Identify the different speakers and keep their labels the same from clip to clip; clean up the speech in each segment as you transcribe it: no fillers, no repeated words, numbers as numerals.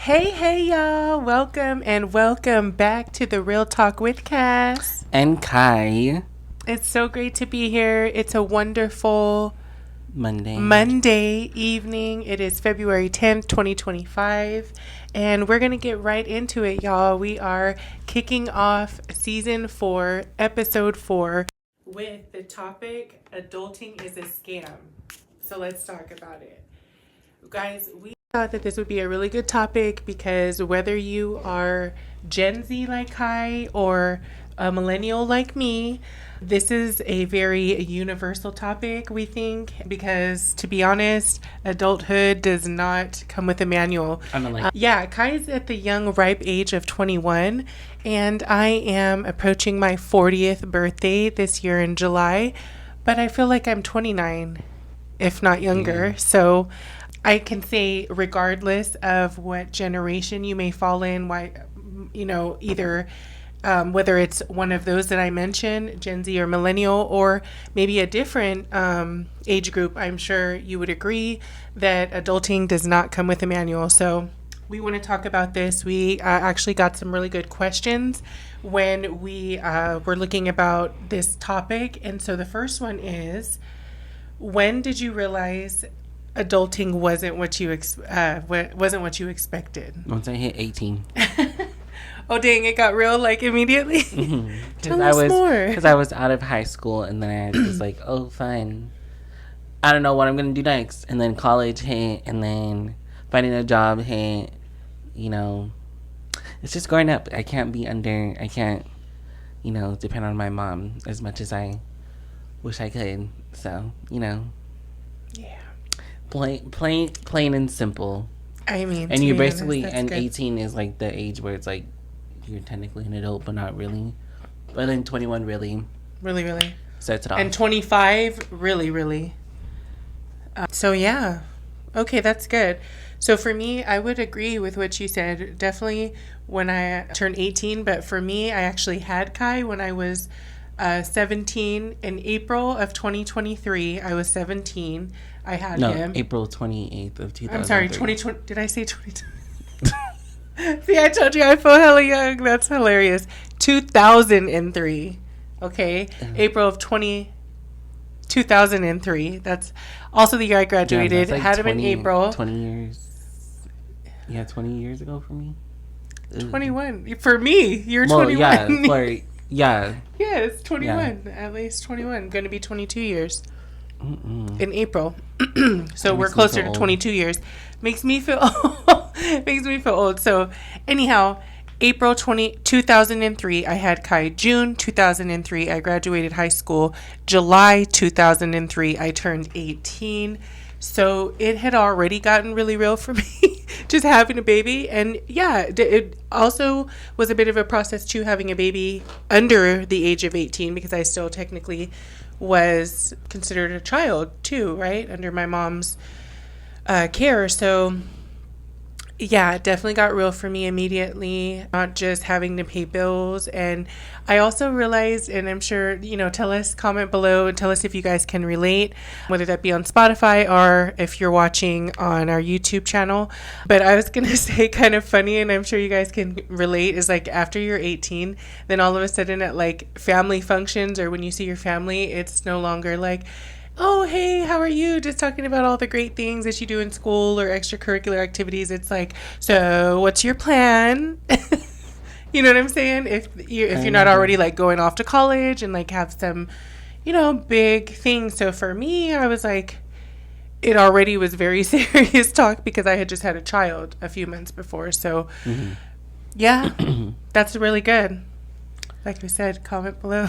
Speaker 1: Hey, y'all. Welcome back to The Real Talk with Kas
Speaker 2: and Kai.
Speaker 1: It's so great to be here. It's a wonderful
Speaker 2: Monday
Speaker 1: evening. It is February 10th, 2025. And we're going to get right into it, y'all. We are kicking off season 4, episode 4, with the topic, adulting is a scam. So let's talk about it. Guys, we thought that this would be a really good topic because whether you are Gen Z like Kai or a millennial like me, this is a very universal topic, we think, because to be honest, adulthood does not come with a manual. Kai is at the young, ripe age of 21, and I am approaching my 40th birthday this year in July, but I feel like I'm 29, if not younger. So I can say, regardless of what generation you may fall in, either whether it's one of those that I mentioned, Gen Z or millennial, or maybe a different age group, I'm sure you would agree that adulting does not come with a manual. So we want to talk about this. We actually got some really good questions when we were looking about this topic. And so the first one is, when did you realize adulting wasn't what you expected?
Speaker 2: Once I hit 18.
Speaker 1: Oh, dang, it got real, immediately?
Speaker 2: Mm-hmm.
Speaker 1: Tell us more.
Speaker 2: Because I was out of high school, and then I was like, oh, fun. I don't know what I'm going to do next. And then college hit, and then finding a job hit. It's just growing up. I can't depend on my mom as much as I wish I could. So,
Speaker 1: Yeah.
Speaker 2: Plain and simple.
Speaker 1: I mean,
Speaker 2: and you basically,
Speaker 1: honest,
Speaker 2: and
Speaker 1: good.
Speaker 2: 18 is like the age where it's like you're technically an adult, but not really. But then 21 really sets it off.
Speaker 1: And 25 really. So yeah, okay, that's good. So for me, I would agree with what you said. Definitely when I turned 18, but for me, I actually had Kai when I was 17. In April of 2023, I was 17. I had him.
Speaker 2: April 28th of 2000.
Speaker 1: I'm sorry, 2020. Did I say 2020? See, I told you I feel hella young. That's hilarious. 2003. Okay. April of 2003. That's also the year I graduated. Had him in April.
Speaker 2: 20 years. Yeah, 20 years ago for me.
Speaker 1: 21. For me, you're 21.
Speaker 2: Yeah.
Speaker 1: Yes, 21. Yeah. At least 21. Going to be 22 years. In April. So we're closer to 22 years. Makes me feel old. So anyhow, April 2003 I had Kai. June 2003 I graduated high school. July 2003 I turned 18. So it had already gotten really real for me, just having a baby. And yeah, it also was a bit of a process too, having a baby under the age of 18, because I still technically was considered a child too, right? Under my mom's care. So yeah, it definitely got real for me immediately, not just having to pay bills. And I also realized, and I'm sure, tell us, comment below and tell us if you guys can relate, whether that be on Spotify or if you're watching on our YouTube channel. But I was going to say, kind of funny, and I'm sure you guys can relate, is after you're 18, then all of a sudden at family functions or when you see your family, it's no longer oh, hey, how are you? Just talking about all the great things that you do in school or extracurricular activities. It's so what's your plan? You know what I'm saying? If you're not already going off to college and have some, big things. So for me, I was it already was very serious talk because I had just had a child a few months before. So yeah, that's really good. Like we said, comment below.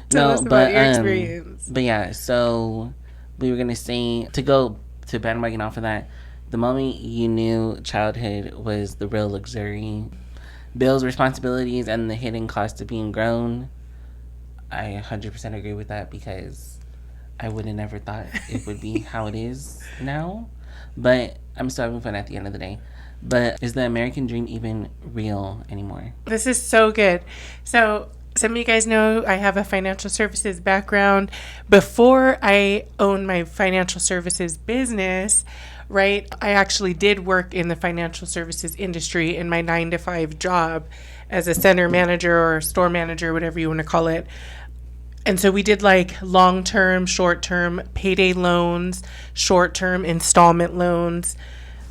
Speaker 1: Tell us about your experience.
Speaker 2: But yeah, so we were going to say, to go to bandwagon off of that, the moment you knew childhood was the real luxury, bills, responsibilities, and the hidden cost of being grown, I 100% agree with that, because I would have never thought it would be how it is now. But I'm still having fun at the end of the day. But is the American dream even real anymore?
Speaker 1: This is so good. So some of you guys know I have a financial services background. Before I owned my financial services business, right, I actually did work in the financial services industry in my 9-to-5 job as a center manager or store manager, whatever you want to call it. And so we did like long-term, short-term payday loans, short-term installment loans,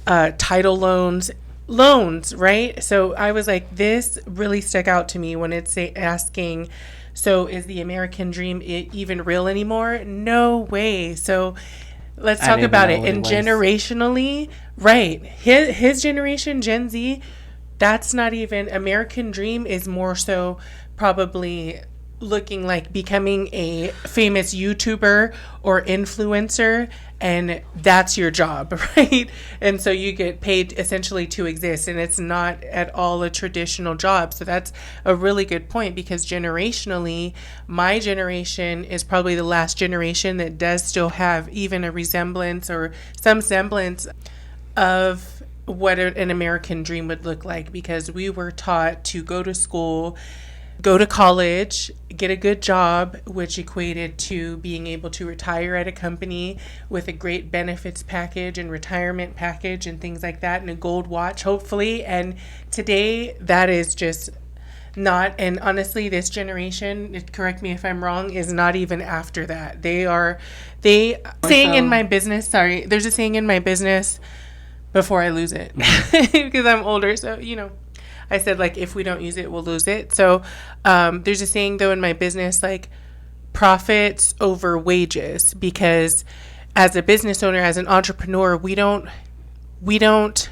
Speaker 1: title loans, right? So I was like, this really stuck out to me when it's asking, so is the American dream even real anymore? No way. So let's talk about it. And generationally, right, his generation, Gen Z, that's not even, American dream is more so probably looking like becoming a famous YouTuber or influencer, and that's your job, right? And so you get paid essentially to exist, and it's not at all a traditional job. So that's a really good point, because generationally, my generation is probably the last generation that does still have even a resemblance or some semblance of what an American dream would look like, because we were taught to go to school, go to college, get a good job, which equated to being able to retire at a company with a great benefits package and retirement package and things like that, and a gold watch, hopefully. And today, that is just not, and honestly, this generation, correct me if I'm wrong, is not even after that. There's a saying in my business, before I lose it, because I'm older, so, I said, like, if we don't use it, we'll lose it. So there's a saying, though, in my business, like, profits over wages, because as a business owner, as an entrepreneur, we don't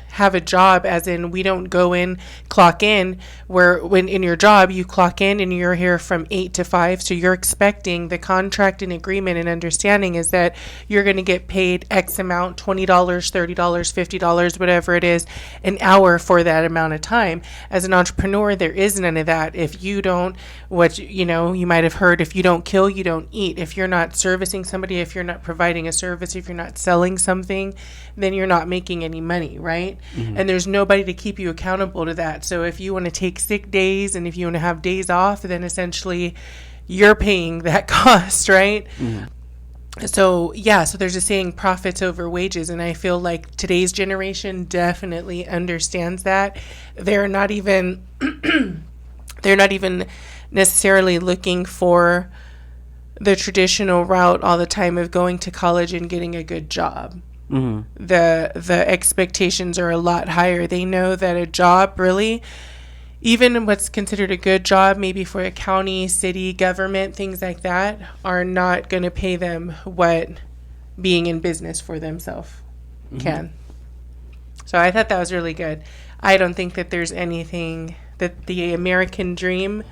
Speaker 1: have a job, as in we don't go in, clock in, where when in your job you clock in and you're here from 8 to 5. So you're expecting, the contract and agreement and understanding is that you're going to get paid X amount, $20, $30, $50, whatever it is, an hour for that amount of time. As an entrepreneur, there is none of that. If you don't, you might have heard, if you don't kill, you don't eat. If you're not servicing somebody, if you're not providing a service, if you're not selling something, then you're not making any money, right? Mm-hmm. And there's nobody to keep you accountable to that. So if you want to take sick days and if you want to have days off, then essentially you're paying that cost, right? Mm-hmm. So there's a saying, profits over wages. And I feel like today's generation definitely understands that. They're not even necessarily looking for the traditional route all the time of going to college and getting a good job. Mm-hmm. The expectations are a lot higher. They know that a job, really, even what's considered a good job, maybe for a county, city, government, things like that, are not going to pay them what being in business for themselves can. So I thought that was really good. I don't think that there's anything that the American dream,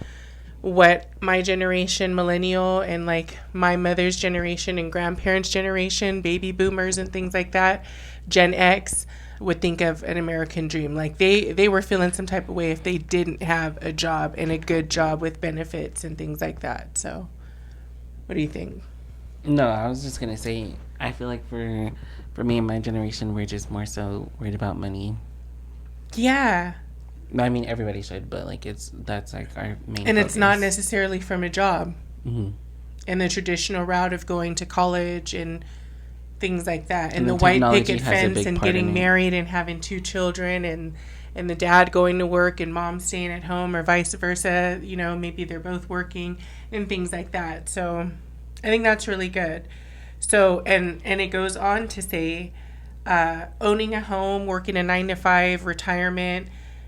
Speaker 1: what my generation, millennial, and like my mother's generation and grandparents' generation, baby boomers and things like that, Gen X, would think of an American dream. Like they were feeling some type of way if they didn't have a job, and a good job with benefits and things like that. So what do you think?
Speaker 2: No, I was just going to say, I feel like for me and my generation, we're just more so worried about money.
Speaker 1: Yeah.
Speaker 2: I mean, everybody should, but like that's like our main
Speaker 1: and
Speaker 2: focus.
Speaker 1: It's not necessarily from a job.
Speaker 2: Mm-hmm.
Speaker 1: And the traditional route of going to college and things like that, and the white picket fence and getting married and having 2 children, and the dad going to work and mom staying at home, or vice versa. Maybe they're both working and things like that. So I think that's really good. So and it goes on to say, owning a home, working a 9-to-5, retirement.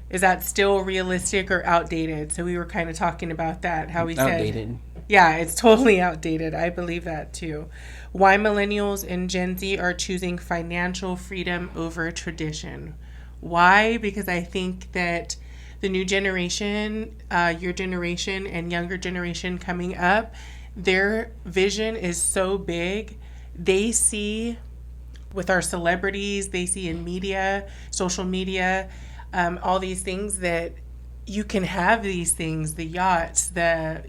Speaker 1: Is that still realistic or outdated? So we were kind of talking about that, how we said...
Speaker 2: Outdated.
Speaker 1: Yeah, it's totally outdated. I believe that too. Why millennials and Gen Z are choosing financial freedom over tradition. Why? Because I think that the new generation, your generation and younger generation coming up, their vision is so big. They see with our celebrities, they see in media, social media, all these things that you can have these things, the yachts, the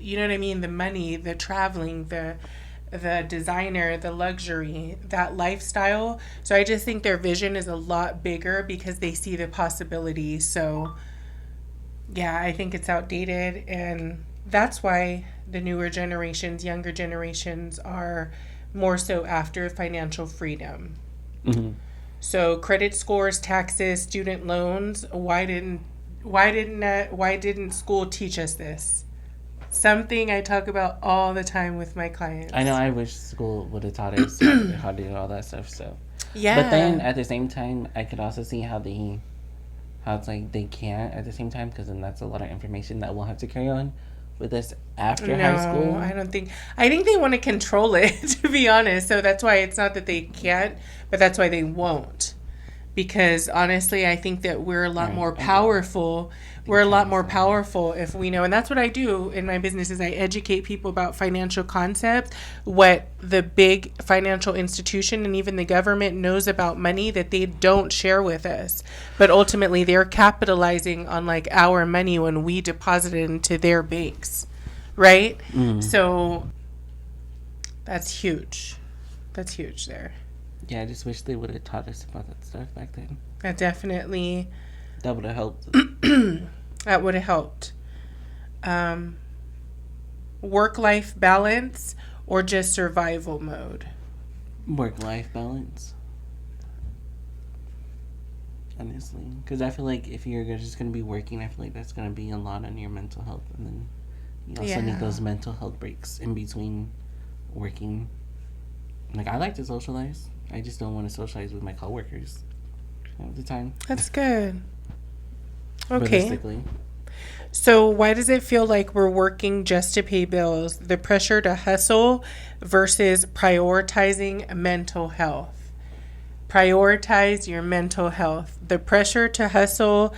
Speaker 1: money, the traveling, the designer, the luxury, that lifestyle. So I just think their vision is a lot bigger because they see the possibilities. So yeah, I think it's outdated, and that's why the newer generations, younger generations, are more so after financial freedom.
Speaker 2: Mm-hmm.
Speaker 1: So credit scores, taxes, student loans. Why didn't school teach us this? Something I talk about all the time with my clients.
Speaker 2: I know. I wish school would have taught us how to do all that stuff. So
Speaker 1: yeah.
Speaker 2: But then at the same time, I could also see how it's like they can't at the same time, because then that's a lot of information that we'll have to carry on with us after high school.
Speaker 1: I think they want to control it, to be honest. So that's why it's not that they can't, but that's why they won't. Because honestly, I think that we're a lot more powerful. We're a lot more powerful if we know. And that's what I do in my business, is I educate people about financial concepts, what the big financial institution and even the government knows about money that they don't share with us. But ultimately, they're capitalizing on like our money when we deposit it into their banks, right? Mm. So that's huge. That's huge there.
Speaker 2: Yeah, I just wish they would have taught us about that stuff back then.
Speaker 1: That would have
Speaker 2: helped.
Speaker 1: That would have helped. Work-life balance or just survival mode?
Speaker 2: Work-life balance. Honestly. Because I feel like if you're just going to be working, I feel like that's going to be a lot on your mental health. And then you also need those mental health breaks in between working. Like, I like to socialize. I just don't want to socialize with my coworkers all the time.
Speaker 1: That's good. Okay. So why does it feel like we're working just to pay bills? The pressure to hustle versus prioritizing mental health. Prioritize your mental health. The pressure to hustle,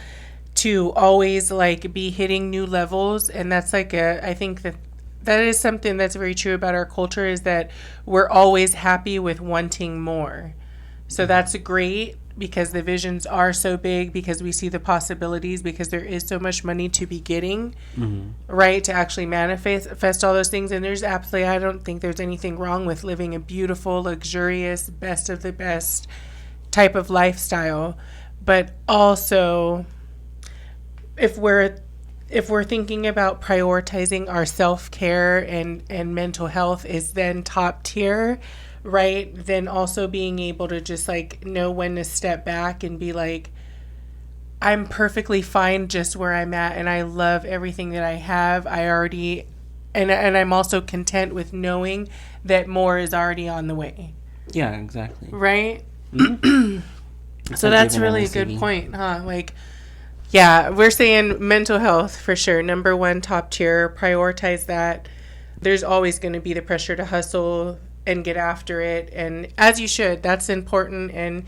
Speaker 1: to always like be hitting new levels. And that's like I think that is something that's very true about our culture, is that we're always happy with wanting more. So that's great, because the visions are so big, because we see the possibilities, because there is so much money to be getting, right, to actually manifest all those things. And there's absolutely, I don't think there's anything wrong with living a beautiful, luxurious, best of the best type of lifestyle. But also, if we're thinking about prioritizing our self-care and mental health is then top tier, right? Then also being able to just like know when to step back and be like, I'm perfectly fine just where I'm at, and I love everything that I have. And I'm also content with knowing that more is already on the way.
Speaker 2: Yeah, exactly.
Speaker 1: Right? Mm-hmm. So that's really a good point, huh? Like, yeah, we're saying mental health for sure. Number one, top tier. Prioritize that. There's always going to be the pressure to hustle and get after it. And as you should, that's important. And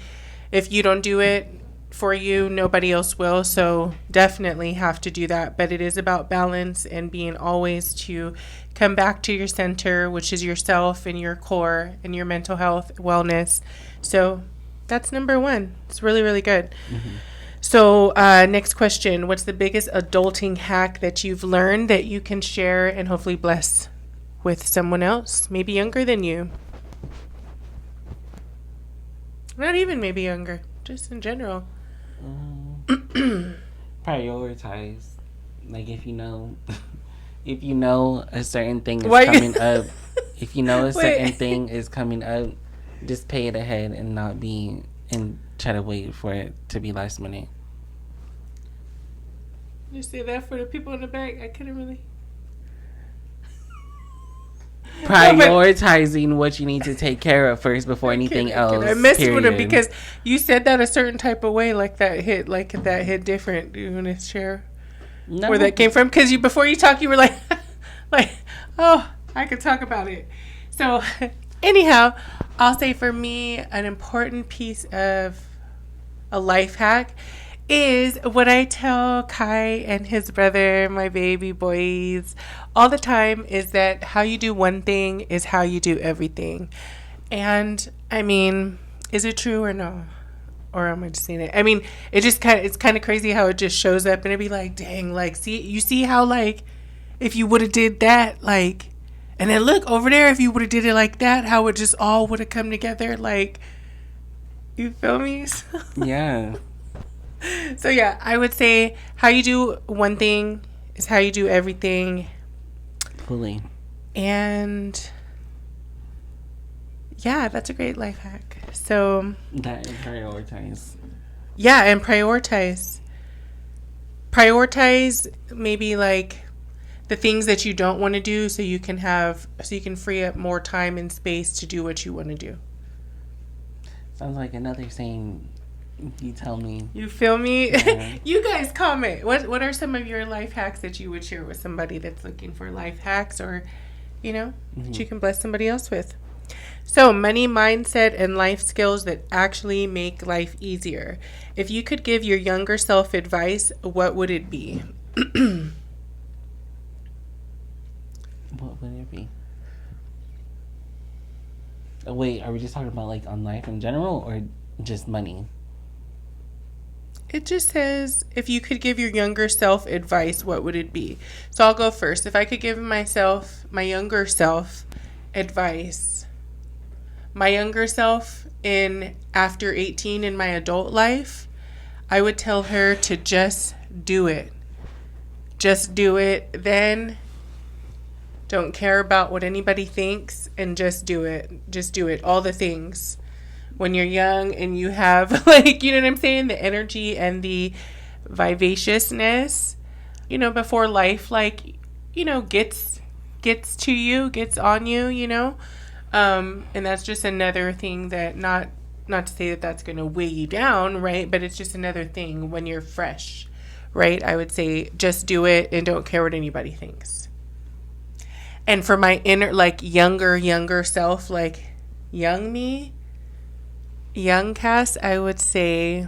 Speaker 1: if you don't do it for you, nobody else will. So definitely have to do that. But it is about balance and being always to come back to your center, which is yourself and your core and your mental health, wellness. So that's number one. It's really, really good. Mm-hmm. So next question. What's the biggest adulting hack that you've learned that you can share and hopefully bless with someone else, maybe younger than you? Not even maybe younger, just in general.
Speaker 2: Prioritize. Like if you know a certain thing is coming up, if you know a certain thing is coming up, just pay it ahead and not be and try to wait for it to be last minute.
Speaker 1: You say that for the people in the back. I couldn't really.
Speaker 2: Prioritizing what you need to take care of first before anything else.
Speaker 1: I messed with him because you said that a certain type of way, like that hit different. Do you want to share where that came from? Because before you talk, you were like, oh, I could talk about it. So, anyhow, I'll say for me, an important piece of a life hack is what I tell Kai and his brother, my baby boys, all the time, is that how you do one thing is how you do everything. And I mean, is it true or no? Or am I just saying it? I mean, it's kind of crazy how it just shows up, and it'd be like, dang, like, see how, like, if you would have did that, like, and then look over there, if you would have did it like that, how it just all would have come together, like, you feel me?
Speaker 2: Yeah.
Speaker 1: So yeah, I would say how you do one thing is how you do everything.
Speaker 2: Fully.
Speaker 1: And yeah, that's a great life hack. So
Speaker 2: that and prioritize.
Speaker 1: Yeah, and prioritize. Prioritize maybe like the things that you don't want to do so you can free up more time and space to do what you want to do.
Speaker 2: Sounds like another saying. You tell me.
Speaker 1: You feel me?
Speaker 2: Yeah.
Speaker 1: You guys comment. What are some of your life hacks that you would share with somebody that's looking for life hacks, or that you can bless somebody else with? So, money, mindset, and life skills that actually make life easier. If you could give your younger self advice, what would it be?
Speaker 2: What would it be? Oh, wait, are we just talking about like on life in general or just money?
Speaker 1: It just says, if you could give your younger self advice, what would it be? So I'll go first. If I could give my younger self advice, my younger self after 18 in my adult life, I would tell her to just do it. Just do it. Then don't care about what anybody thinks and just do it. Just do it. All the things. When you're young and you have, like, you know what I'm saying? The energy and the vivaciousness, before life, like, gets to you, gets on you, and that's just another thing that not to say that that's going to weigh you down, right? But it's just another thing when you're fresh, right? I would say just do it and don't care what anybody thinks. And for my inner, like, younger self, like young me, young Cass, I would say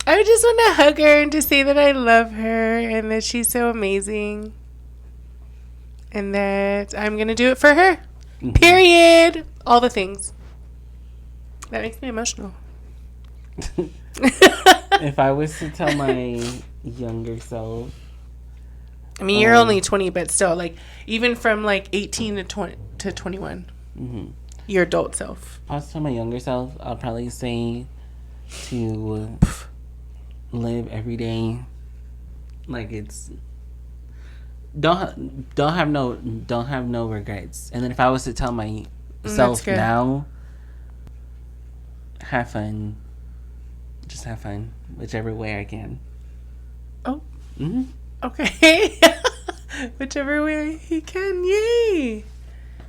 Speaker 1: I would just want to hug her and to say that I love her and that she's so amazing and that I'm going to do it for her. Mm-hmm. Period. All the things. That makes me emotional.
Speaker 2: If I was to tell my younger self,
Speaker 1: I mean, you're only 20, but still, like, even from like 18 to 21. Mm-hmm. Your adult self.
Speaker 2: If I was to tell my younger self, I'll probably say to live every day like it's don't have no regrets. And then if I was to tell myself now, have fun. Just have fun, whichever way I can.
Speaker 1: Oh. Mm-hmm. Okay. Whichever way he can. Yay.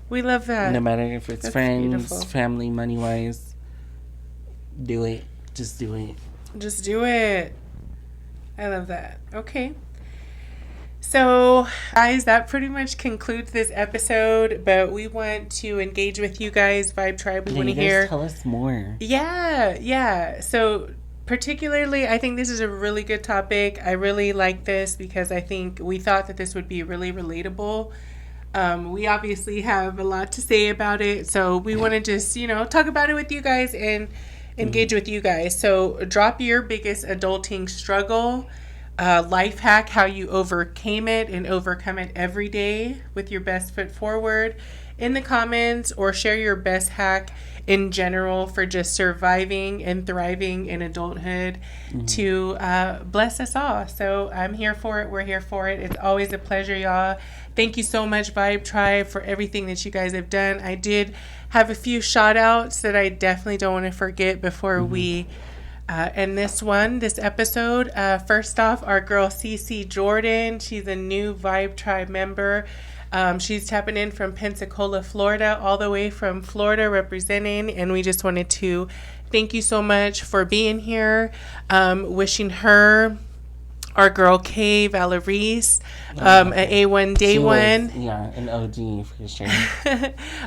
Speaker 1: We love that.
Speaker 2: No matter if it's friends, beautiful. Family, money-wise, do it. Just do it.
Speaker 1: Just do it. I love that. Okay. So, guys, that pretty much concludes this episode, but we want to engage with you guys, Vibe Tribe. We want to hear.
Speaker 2: Tell us more.
Speaker 1: Yeah. So, particularly, I think this is a really good topic. I really like this because I think we thought that this would be really relatable. We obviously have a lot to say about it, so we want to just, talk about it with you guys and engage with you guys. So drop your biggest adulting struggle, life hack, how you overcame it and overcome it every day with your best foot forward in the comments, or share your best hack in general for just surviving and thriving in adulthood to bless us all. So I'm here for it. We're here for it. It's always a pleasure, y'all. Thank you so much, Vibe Tribe, for everything that you guys have done. I did have a few shout outs that I definitely don't want to forget before we end this episode. First off, our girl CC Jordan. She's a new Vibe Tribe member. She's tapping in from Pensacola, Florida, all the way from Florida representing. And we just wanted to thank you so much for being here. Wishing her, our girl Kay Valerice, an A1 day one.
Speaker 2: Yeah, an OG for sure.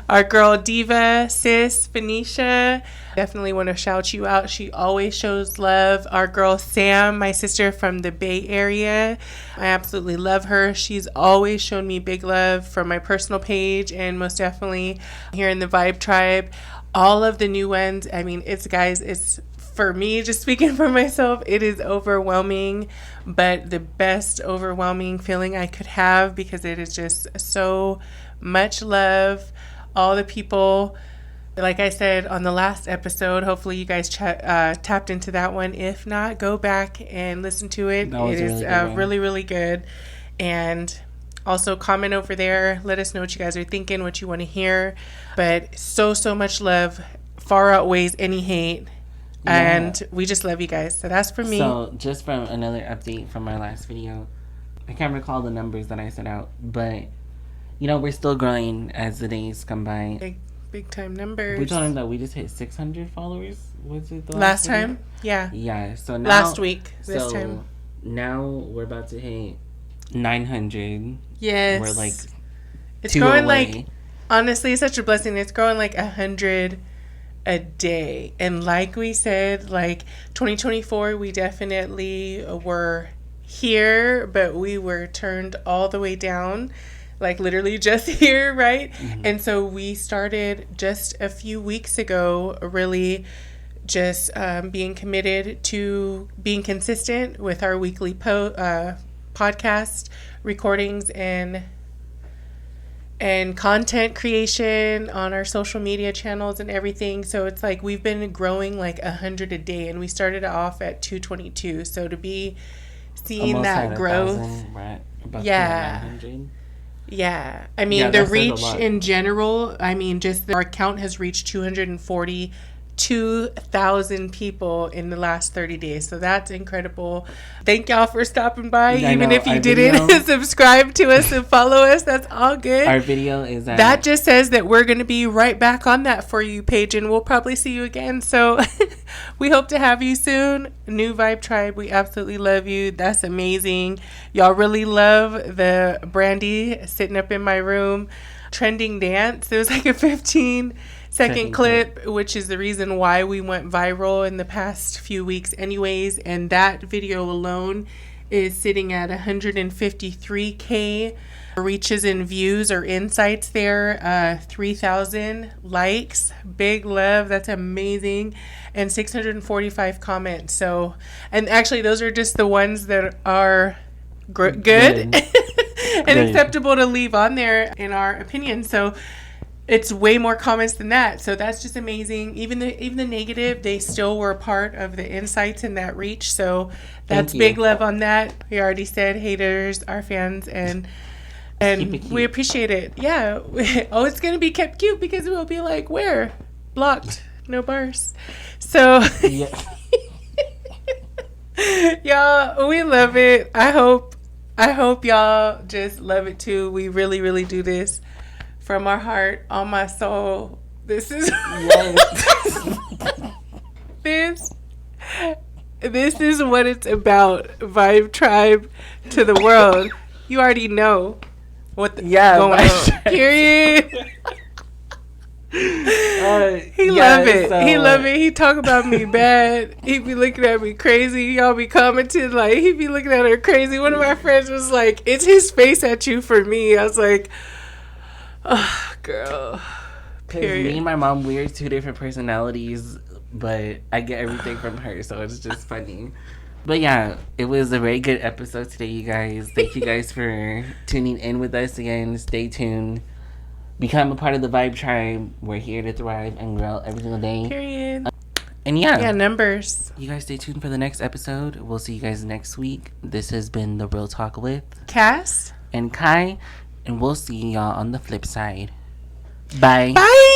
Speaker 1: Our girl Diva, sis, Phoenicia. Definitely want to shout you out. She always shows love. Our girl Sam, my sister from the Bay Area. I absolutely love her. She's always shown me big love from my personal page and most definitely here in the Vibe Tribe. All of the new ones, I mean, it's for me, just speaking for myself, it is overwhelming, but the best overwhelming feeling I could have, because it is just so much love. All the people, like I said on the last episode, hopefully you guys tapped into that one. If not, go back and listen to it. It is really, really good. And also comment over there. Let us know what you guys are thinking, what you want to hear. But so much love far outweighs any hate. Yeah. And we just love you guys. So that's for me.
Speaker 2: So just from another update from our last video, I can't recall the numbers that I sent out, but we're still growing as the days come by.
Speaker 1: Big time numbers.
Speaker 2: We told him that we just hit 600 followers. Was it the
Speaker 1: last time? Yeah.
Speaker 2: Yeah. So now,
Speaker 1: last week. This time.
Speaker 2: Now we're about to hit 900.
Speaker 1: Yes.
Speaker 2: We're like
Speaker 1: it's growing away. Like, honestly, it's such a blessing. It's growing like 100 a day. And like we said, like 2024, we definitely were here, but we were turned all the way down, like literally just here, right? Mm-hmm. And so we started just a few weeks ago, really just being committed to being consistent with our weekly podcast recordings and content creation on our social media channels and everything. So it's like we've been growing like 100 a day, and we started off at 222. So to be seeing almost that growth,
Speaker 2: 1,000, right? About
Speaker 1: yeah.
Speaker 2: 900.
Speaker 1: Yeah. I mean, the reach in general, I mean, just our account has reached 242,000 people in the last 30 days. So that's incredible. Thank y'all for stopping by. Even if you didn't subscribe to us and follow us, that's all good.
Speaker 2: Our video is
Speaker 1: that just says that we're going to be right back on that for you page, and we'll probably see you again. So we hope to have you soon. New Vibe Tribe, we absolutely love you. That's amazing. Y'all really love the Brandy sitting up in my room trending dance. There was like a 15-second clip, which is the reason why we went viral in the past few weeks anyways. And that video alone is sitting at 153K reaches and views or insights there, 3,000 likes. Big love. That's amazing. And 645 comments. So, and actually those are just the ones that are good and acceptable to leave on there in our opinion. So it's way more comments than that. So that's just amazing. Even the negative, they still were a part of the insights in that reach. So that's big love on that. We already said haters, our fans, and we appreciate it. Yeah. Oh, it's going to be kept cute because we'll be like, where? Blocked. No bars. So y'all, we love it. I hope y'all just love it too. We really, really do this from our heart, on my soul. This is this is what it's about. Vibe Tribe to the world. You already know what going on. Period. He love it. So, he love it. He talk about me bad. He be looking at me crazy. Y'all be commenting like he be looking at her crazy. One of my friends was like, "It's his face at you for me." I was like, "Oh, girl."
Speaker 2: Period. Me and my mom, we're two different personalities, but I get everything from her, so it's just funny. But yeah, it was a very good episode today, you guys. Thank you guys for tuning in with us again. Stay tuned. Become a part of the Vibe Tribe. We're here to thrive and grow every single day.
Speaker 1: Period.
Speaker 2: And yeah,
Speaker 1: numbers.
Speaker 2: You guys stay tuned for the next episode. We'll see you guys next week. This has been The Real Talk with
Speaker 1: Kas
Speaker 2: and Kai, and we'll see y'all on the flip side. Bye.
Speaker 1: Bye.